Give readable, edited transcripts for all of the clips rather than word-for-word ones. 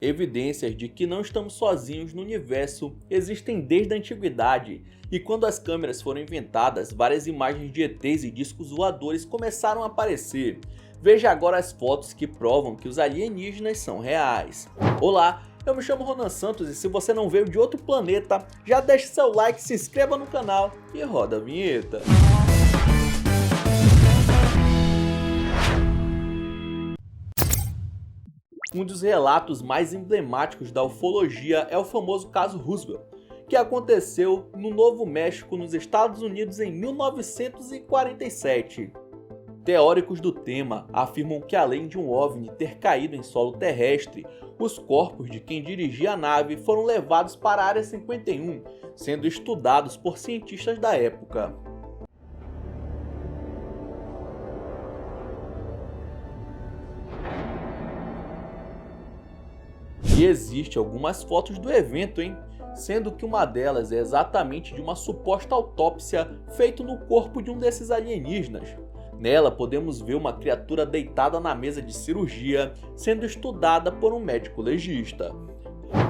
Evidências de que não estamos sozinhos no universo existem desde a antiguidade, e quando as câmeras foram inventadas, várias imagens de ETs e discos voadores começaram a aparecer. Veja agora as fotos que provam que os alienígenas são reais. Olá, eu me chamo Ronan Santos e se você não veio de outro planeta, já deixe seu like, se inscreva no canal e roda a vinheta. Um dos relatos mais emblemáticos da ufologia é o famoso caso Roswell, que aconteceu no Novo México, nos Estados Unidos em 1947. Teóricos do tema afirmam que além de um OVNI ter caído em solo terrestre, os corpos de quem dirigia a nave foram levados para a Área 51, sendo estudados por cientistas da época. E existe algumas fotos do evento, sendo que uma delas é exatamente de uma suposta autópsia feita no corpo de um desses alienígenas. Nela podemos ver uma criatura deitada na mesa de cirurgia, sendo estudada por um médico legista.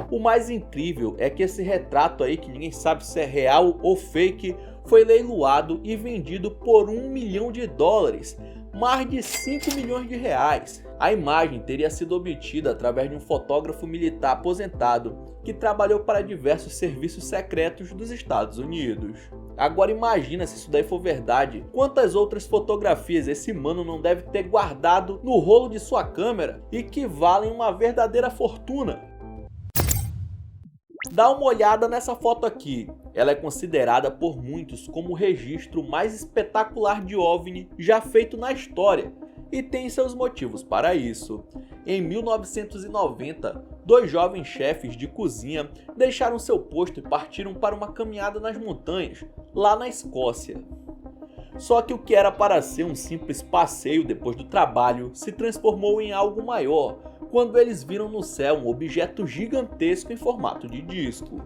O mais incrível é que esse retrato aí, que ninguém sabe se é real ou fake, foi leiloado e vendido por US$ 1 milhão, mais de 5 milhões de reais. A imagem teria sido obtida através de um fotógrafo militar aposentado que trabalhou para diversos serviços secretos dos Estados Unidos. Agora imagina se isso daí for verdade, quantas outras fotografias esse mano não deve ter guardado no rolo de sua câmera e que valem uma verdadeira fortuna. Dá uma olhada nessa foto aqui. Ela é considerada por muitos como o registro mais espetacular de OVNI já feito na história, e tem seus motivos para isso. Em 1990, dois jovens chefes de cozinha deixaram seu posto e partiram para uma caminhada nas montanhas, lá na Escócia. Só que o que era para ser um simples passeio depois do trabalho se transformou em algo maior, quando eles viram no céu um objeto gigantesco em formato de disco.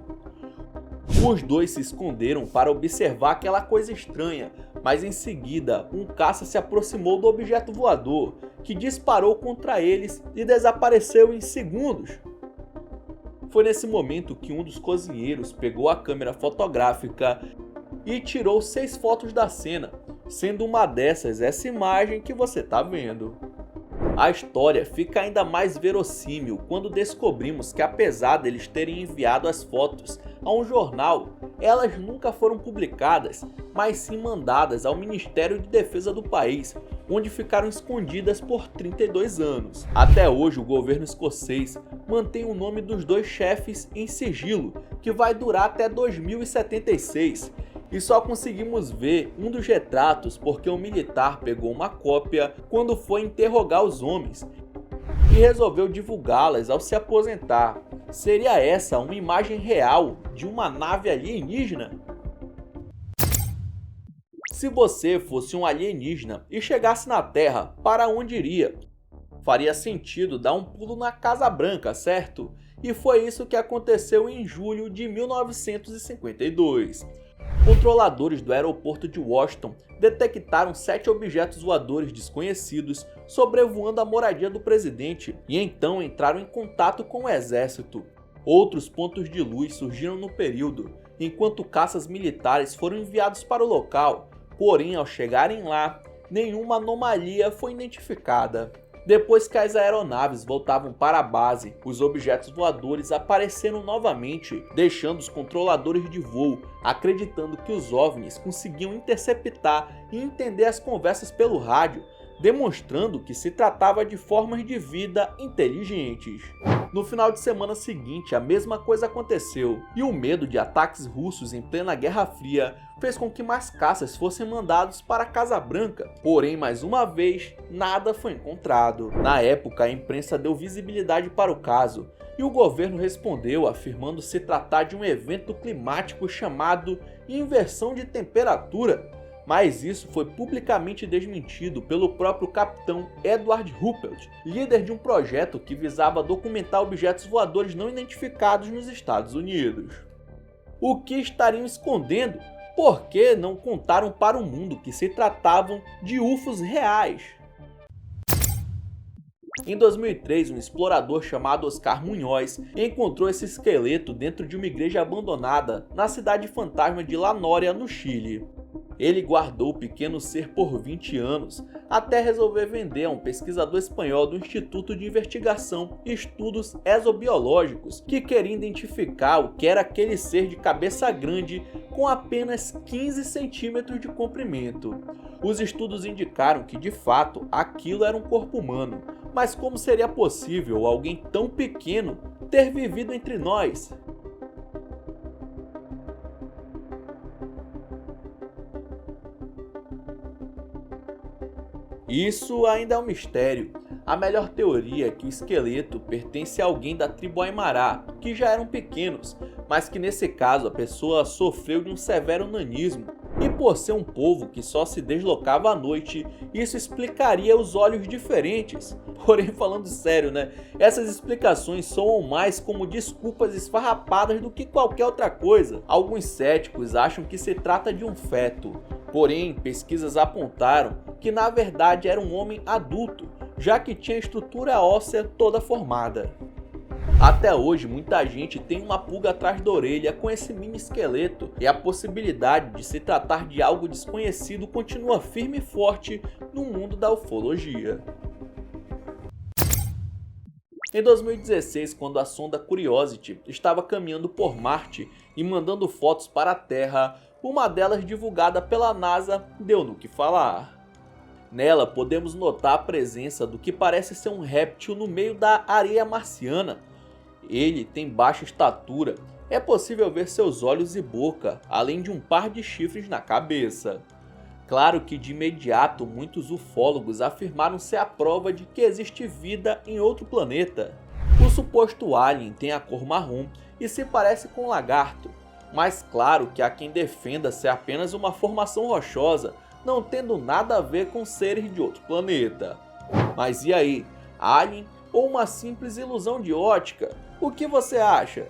Os dois se esconderam para observar aquela coisa estranha, mas em seguida um caça se aproximou do objeto voador, que disparou contra eles e desapareceu em segundos. Foi nesse momento que um dos cozinheiros pegou a câmera fotográfica e tirou 6 fotos da cena, sendo uma dessas essa imagem que você está vendo. A história fica ainda mais verossímil quando descobrimos que, apesar deles terem enviado as fotos a um jornal, elas nunca foram publicadas, mas sim mandadas ao Ministério de Defesa do país, onde ficaram escondidas por 32 anos. Até hoje, o governo escocês mantém o nome dos dois chefes em sigilo, que vai durar até 2076. E só conseguimos ver um dos retratos porque o militar pegou uma cópia quando foi interrogar os homens e resolveu divulgá-las ao se aposentar. Seria essa uma imagem real de uma nave alienígena? Se você fosse um alienígena e chegasse na Terra, para onde iria? Faria sentido dar um pulo na Casa Branca, certo? E foi isso que aconteceu em julho de 1952. Controladores do aeroporto de Washington detectaram 7 objetos voadores desconhecidos sobrevoando a moradia do presidente e então entraram em contato com o exército. Outros pontos de luz surgiram no período, enquanto caças militares foram enviados para o local, porém ao chegarem lá, nenhuma anomalia foi identificada. Depois que as aeronaves voltavam para a base, os objetos voadores apareceram novamente, deixando os controladores de voo acreditando que os OVNIs conseguiam interceptar e entender as conversas pelo rádio, demonstrando que se tratava de formas de vida inteligentes. No final de semana seguinte, a mesma coisa aconteceu, e o medo de ataques russos em plena Guerra Fria fez com que mais caças fossem mandados para a Casa Branca, porém mais uma vez nada foi encontrado. Na época, a imprensa deu visibilidade para o caso, e o governo respondeu afirmando se tratar de um evento climático chamado inversão de temperatura, mas isso foi publicamente desmentido pelo próprio capitão Edward Ruppelt, líder de um projeto que visava documentar objetos voadores não identificados nos Estados Unidos. O que estariam escondendo? Por que não contaram para o mundo que se tratavam de UFOs reais? Em 2003, um explorador chamado Oscar Munhoz encontrou esse esqueleto dentro de uma igreja abandonada na cidade fantasma de La Noria, no Chile. Ele guardou o pequeno ser por 20 anos, até resolver vender a um pesquisador espanhol do Instituto de Investigação e Estudos Exobiológicos, que queria identificar o que era aquele ser de cabeça grande com apenas 15 centímetros de comprimento. Os estudos indicaram que, de fato, aquilo era um corpo humano, mas como seria possível alguém tão pequeno ter vivido entre nós? Isso ainda é um mistério. A melhor teoria é que o esqueleto pertence a alguém da tribo Aymara, que já eram pequenos, mas que nesse caso a pessoa sofreu de um severo nanismo, e por ser um povo que só se deslocava à noite, isso explicaria os olhos diferentes. Porém, falando sério, né? Essas explicações soam mais como desculpas esfarrapadas do que qualquer outra coisa. Alguns céticos acham que se trata de um feto. Porém, pesquisas apontaram que na verdade era um homem adulto, já que tinha a estrutura óssea toda formada. Até hoje, muita gente tem uma pulga atrás da orelha com esse mini esqueleto, e a possibilidade de se tratar de algo desconhecido continua firme e forte no mundo da ufologia. Em 2016, quando a sonda Curiosity estava caminhando por Marte e mandando fotos para a Terra, uma delas divulgada pela NASA deu no que falar. Nela podemos notar a presença do que parece ser um réptil no meio da areia marciana. Ele tem baixa estatura, é possível ver seus olhos e boca, além de um par de chifres na cabeça. Claro que de imediato muitos ufólogos afirmaram ser a prova de que existe vida em outro planeta. O suposto alien tem a cor marrom e se parece com um lagarto, mas claro que há quem defenda ser apenas uma formação rochosa, não tendo nada a ver com seres de outro planeta. Mas e aí, alien ou uma simples ilusão de ótica? O que você acha?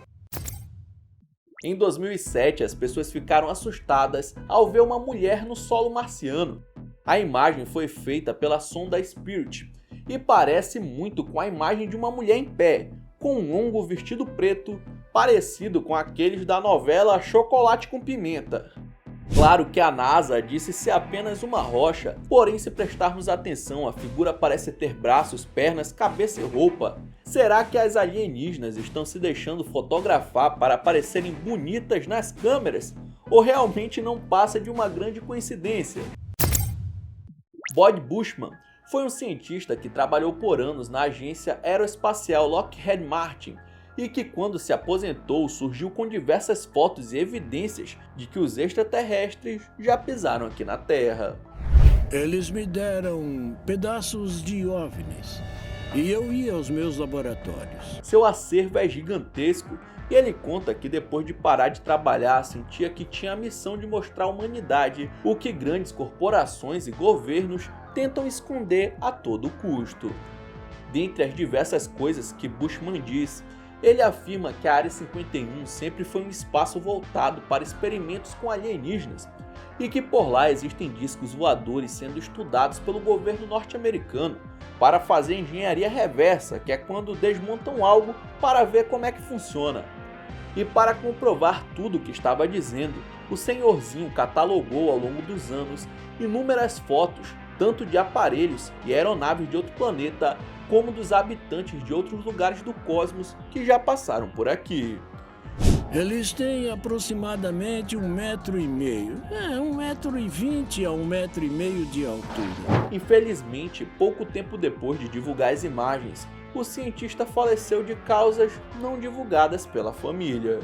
Em 2007, as pessoas ficaram assustadas ao ver uma mulher no solo marciano. A imagem foi feita pela sonda Spirit e parece muito com a imagem de uma mulher em pé, com um longo vestido preto, parecido com aqueles da novela Chocolate com Pimenta. Claro que a NASA disse ser apenas uma rocha, porém se prestarmos atenção, a figura parece ter braços, pernas, cabeça e roupa. Será que as alienígenas estão se deixando fotografar para parecerem bonitas nas câmeras? Ou realmente não passa de uma grande coincidência? Boyd Bushman foi um cientista que trabalhou por anos na agência aeroespacial Lockheed Martin, e que quando se aposentou surgiu com diversas fotos e evidências de que os extraterrestres já pisaram aqui na Terra. Eles me deram pedaços de OVNIs e eu ia aos meus laboratórios. Seu acervo é gigantesco e ele conta que depois de parar de trabalhar sentia que tinha a missão de mostrar à humanidade o que grandes corporações e governos tentam esconder a todo custo. Dentre as diversas coisas que Bushman diz, ele afirma que a Área 51 sempre foi um espaço voltado para experimentos com alienígenas e que por lá existem discos voadores sendo estudados pelo governo norte-americano para fazer engenharia reversa, que é quando desmontam algo para ver como é que funciona. E para comprovar tudo o que estava dizendo, o senhorzinho catalogou ao longo dos anos inúmeras fotos, tanto de aparelhos e aeronaves de outro planeta, como dos habitantes de outros lugares do cosmos que já passaram por aqui. Eles têm aproximadamente 1,5 metro. 1,20 a 1,5 metro de altura. Infelizmente, pouco tempo depois de divulgar as imagens, o cientista faleceu de causas não divulgadas pela família.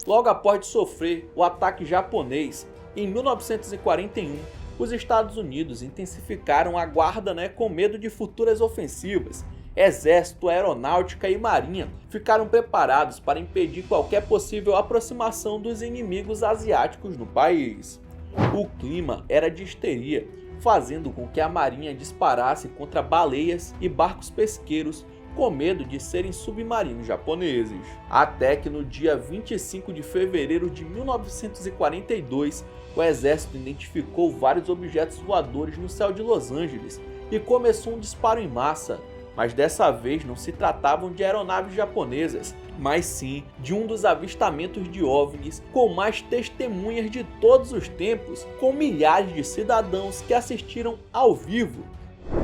Logo após sofrer o ataque japonês, em 1941, os Estados Unidos intensificaram a guarda com medo de futuras ofensivas. Exército, aeronáutica e marinha ficaram preparados para impedir qualquer possível aproximação dos inimigos asiáticos no país. O clima era de histeria, fazendo com que a marinha disparasse contra baleias e barcos pesqueiros com medo de serem submarinos japoneses. Até que no dia 25 de fevereiro de 1942, o exército identificou vários objetos voadores no céu de Los Angeles e começou um disparo em massa. Mas dessa vez não se tratavam de aeronaves japonesas, mas sim de um dos avistamentos de OVNIs com mais testemunhas de todos os tempos, com milhares de cidadãos que assistiram ao vivo.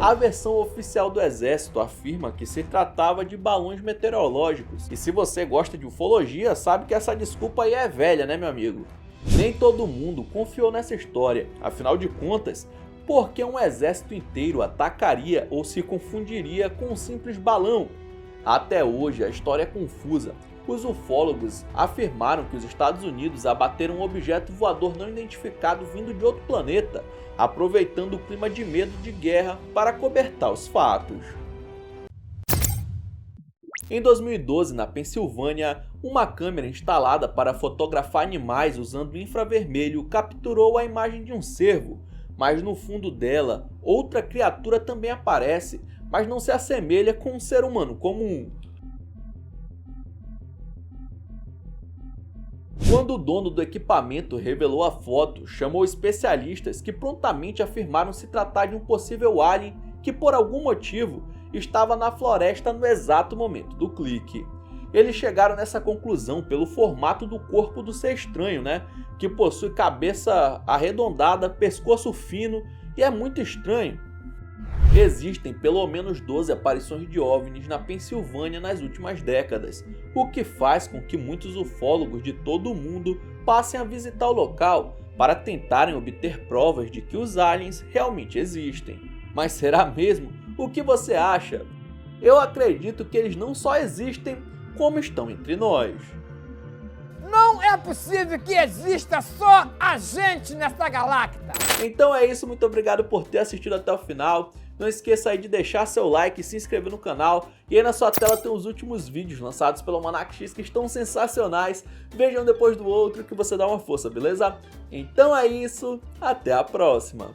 A versão oficial do exército afirma que se tratava de balões meteorológicos, e se você gosta de ufologia, sabe que essa desculpa aí é velha, né, meu amigo? Nem todo mundo confiou nessa história, afinal de contas, por que um exército inteiro atacaria ou se confundiria com um simples balão? Até hoje a história é confusa. Os ufólogos afirmaram que os Estados Unidos abateram um objeto voador não identificado vindo de outro planeta, aproveitando o clima de medo de guerra para cobertar os fatos. Em 2012, na Pensilvânia, uma câmera instalada para fotografar animais usando infravermelho capturou a imagem de um cervo, mas no fundo dela, outra criatura também aparece, mas não se assemelha com um ser humano comum. Quando o dono do equipamento revelou a foto, chamou especialistas que prontamente afirmaram se tratar de um possível alien que por algum motivo estava na floresta no exato momento do clique. Eles chegaram nessa conclusão pelo formato do corpo do ser estranho, né? Que possui cabeça arredondada, pescoço fino e é muito estranho. Existem pelo menos 12 aparições de OVNIs na Pensilvânia nas últimas décadas, o que faz com que muitos ufólogos de todo o mundo passem a visitar o local para tentarem obter provas de que os aliens realmente existem. Mas será mesmo? O que você acha? Eu acredito que eles não só existem, como estão entre nós. Não é possível que exista só a gente nessa galáxia! Então é isso, muito obrigado por ter assistido até o final. Não esqueça aí de deixar seu like e se inscrever no canal. E aí na sua tela tem os últimos vídeos lançados pelo Almanac X que estão sensacionais. Vejam depois do outro que você dá uma força, beleza? Então é isso, até a próxima!